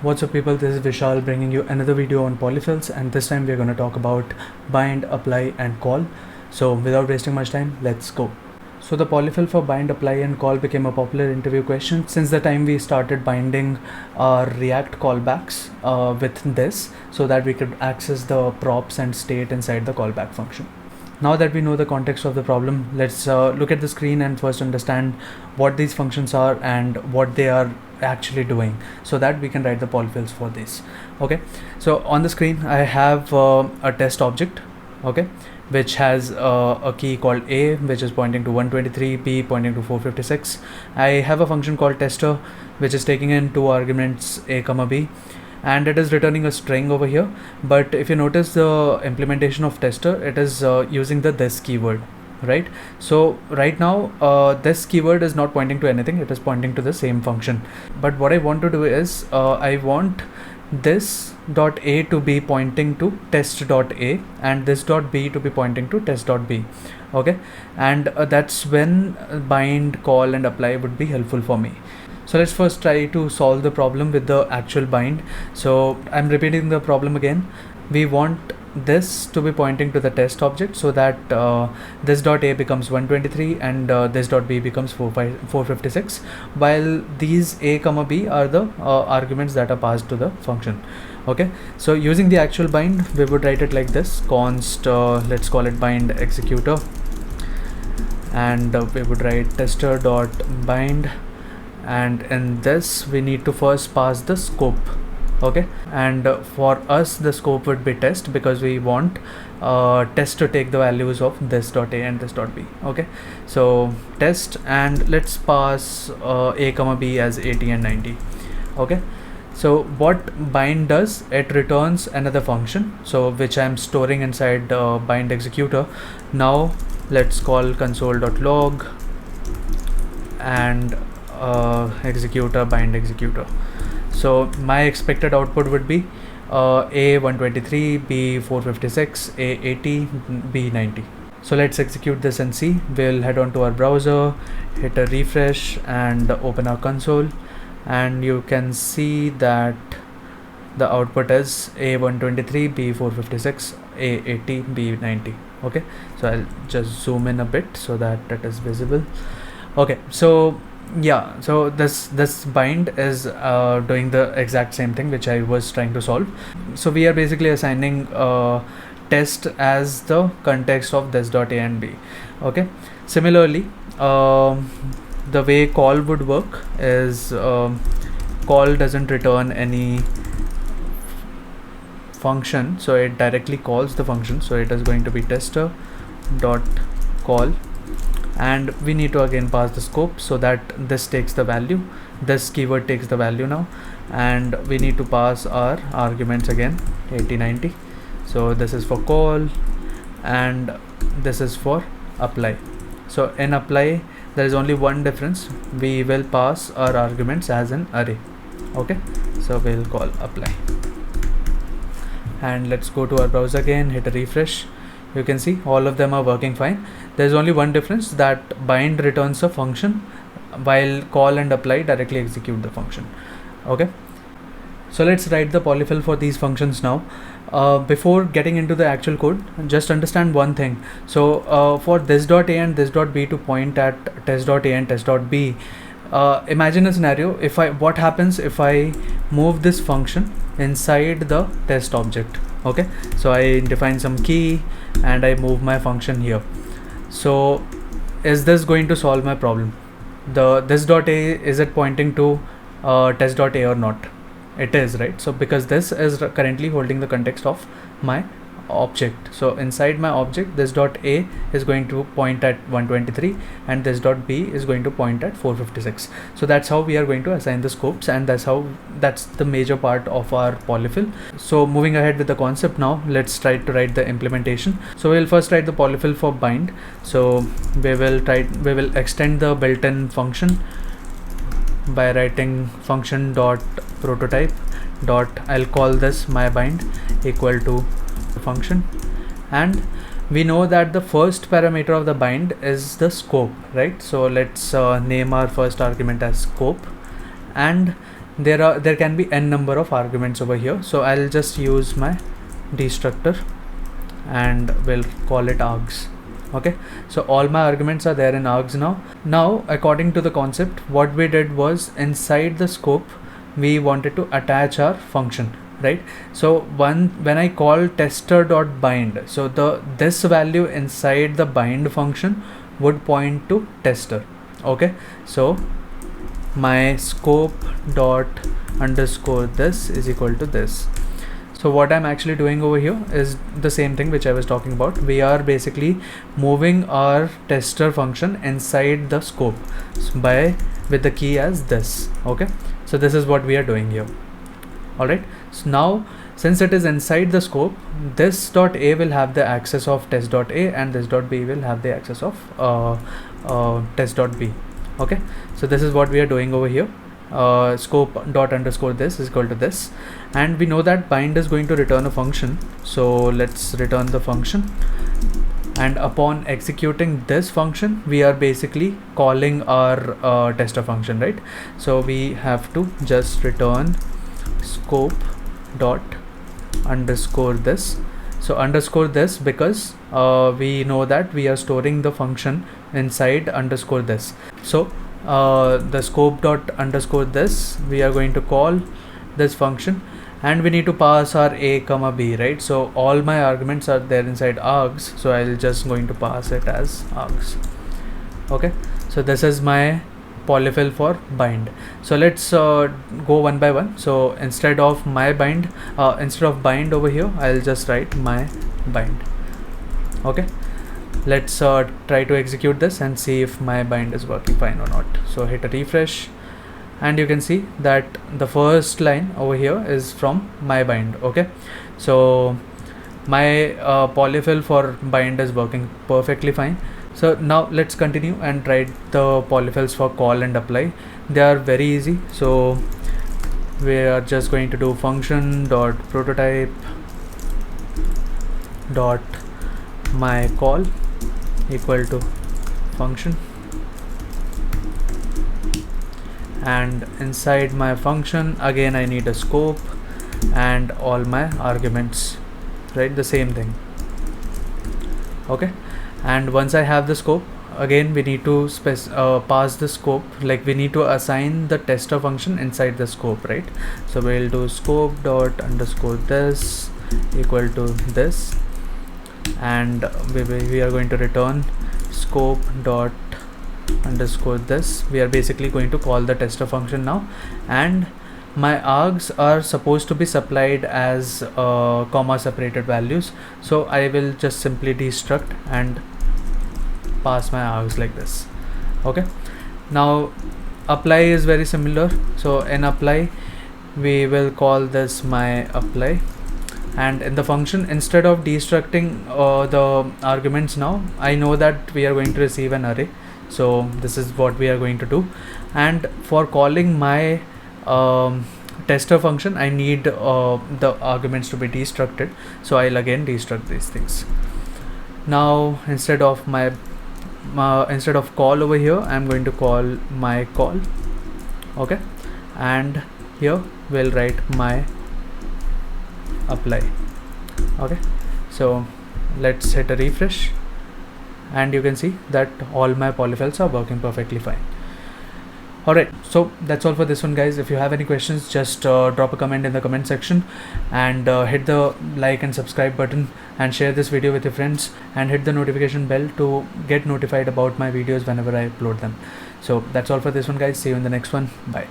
What's up people, this is Vishal bringing you another video on polyfills, and this time we're going to talk about bind, apply and call. So without wasting much time, let's go. So the polyfill for bind, apply and call became a popular interview question since the time we started binding our React callbacks with this, so that we could access the props and state inside the callback function. Now that we know the context of the problem, let's look at the screen and first understand what these functions are and what they are actually doing, so that we can write the polyfills for this. Okay, so on the screen I have a test object, okay, which has a key called A, which is pointing to 123, B pointing to 456. I have a function called tester, which is taking in two arguments A comma B, and it is returning a string over here. But if you notice the implementation of tester, it is using the this keyword, right? So right now this keyword is not pointing to anything, it is pointing to the same function. But what I want to do is I want this dot a to be pointing to test dot a and this dot b to be pointing to test dot b. Okay, and that's when bind, call and apply would be helpful for me. So let's first try to solve the problem with the actual bind. So I'm repeating the problem again. We want this to be pointing to the test object, so that this dot a becomes 123 and this dot b becomes 456, while these a comma b are the arguments that are passed to the function. Okay, so using the actual bind, we would write it like this: const let's call it bind executor, and we would write tester dot bind, and in this we need to first pass the scope. Okay, and for us the scope would be test, because we want test to take the values of this dot a and this dot b. Okay, so test, and let's pass a comma b as 80 and 90. Okay, so what bind does, it returns another function, so which I'm storing inside bind executor. Now let's call console.log and executor bind executor. So my expected output would be A 123, B 456, A 80, B 90. So let's execute this and see. We'll head on to our browser, hit a refresh and open our console, and you can see that the output is A 123, B 456, A 80, B 90. Okay, so I'll just zoom in a bit so that it is visible. Okay, so yeah, so this bind is doing the exact same thing which I was trying to solve. So we are basically assigning test as the context of this dot a and b. Okay, similarly the way call would work is call doesn't return any function, so it directly calls the function. So it is going to be tester dot call, and we need to again pass the scope, so that this takes the value, this keyword takes the value now, and we need to pass our arguments again 80, 90. So this is for call and this is for apply. So in apply there is only one difference, we will pass our arguments as an array. Okay, so we'll call apply, and let's go to our browser again, hit a refresh. You can see all of them are working fine. There's only one difference, that bind returns a function while call and apply directly execute the function. Okay, so let's write the polyfill for these functions now. Before getting into the actual code, just understand one thing. So for this dot a and this dot b to point at test dot a and test dot b, imagine a scenario. What happens if I move this function inside the test object? Okay, so I define some key and I move my function here. So is this going to solve my problem? This dot a, is it pointing to test dot a or not? It is, right? So because this is currently holding the context of my object, so inside my object this dot a is going to point at 123 and this dot b is going to point at 456. So that's how we are going to assign the scopes, and that's the major part of our polyfill. So moving ahead with the concept now, let's try to write the implementation. So we'll first write the polyfill for bind. So we will extend the built-in function by writing function dot prototype dot, I'll call this my bind equal to function, and we know that the first parameter of the bind is the scope, right? So let's name our first argument as scope, and there can be n number of arguments over here. So I'll just use my destructor and we'll call it args. Okay, so all my arguments are there in args now. According to the concept, what we did was, inside the scope we wanted to attach our function, right? So when I call tester.bind, so this value inside the bind function would point to tester. Okay, so my scope dot underscore this is equal to this. So what I'm actually doing over here is the same thing which I was talking about. We are basically moving our tester function inside the scope with the key as this. Okay, so this is what we are doing here. Alright, so now since it is inside the scope, this dot a will have the access of test.a and this dot b will have the access of test.b. Okay, so this is what we are doing over here. Scope dot underscore this is equal to this, and we know that bind is going to return a function, so let's return the function. And upon executing this function, we are basically calling our tester function, right? So we have to just return scope dot underscore this. So underscore this because we know that we are storing the function inside underscore this. So the scope dot underscore this, we are going to call this function, and we need to pass our a comma b, right? So all my arguments are there inside args, so I'll just going to pass it as args. Okay, so this is my polyfill for bind. So let's go one by one. So instead of bind over here, I'll just write my bind. Okay, let's try to execute this and see if my bind is working fine or not. So hit a refresh, and you can see that the first line over here is from my bind. Okay, so my polyfill for bind is working perfectly fine. So now let's continue and try the polyfills for call and apply. They are very easy. So we are just going to do function dot prototype dot my call equal to function, and inside my function again I need a scope and all my arguments, right? The same thing. Okay, and once I have the scope, again we need to pass the scope, like we need to assign the tester function inside the scope, right? So we'll do scope dot underscore this equal to this, and we are going to return scope dot underscore this. We are basically going to call the tester function now, and my args are supposed to be supplied as comma separated values, so I will just simply destruct and pass my args like this. Okay, now apply is very similar. So in apply we will call this my apply, and in the function, instead of destructing the arguments, now I know that we are going to receive an array, so this is what we are going to do. And for calling my tester function, I need the arguments to be destructed, so I'll again destruct these things. Now instead of call over here, I'm going to call my call. Okay, and here we'll write my apply. Okay, so let's hit a refresh, and you can see that all my polyfills are working perfectly fine. Alright, so that's all for this one, guys. If you have any questions, just drop a comment in the comment section, and hit the like and subscribe button, and share this video with your friends, and hit the notification bell to get notified about my videos whenever I upload them. So that's all for this one, guys. See you in the next one. Bye.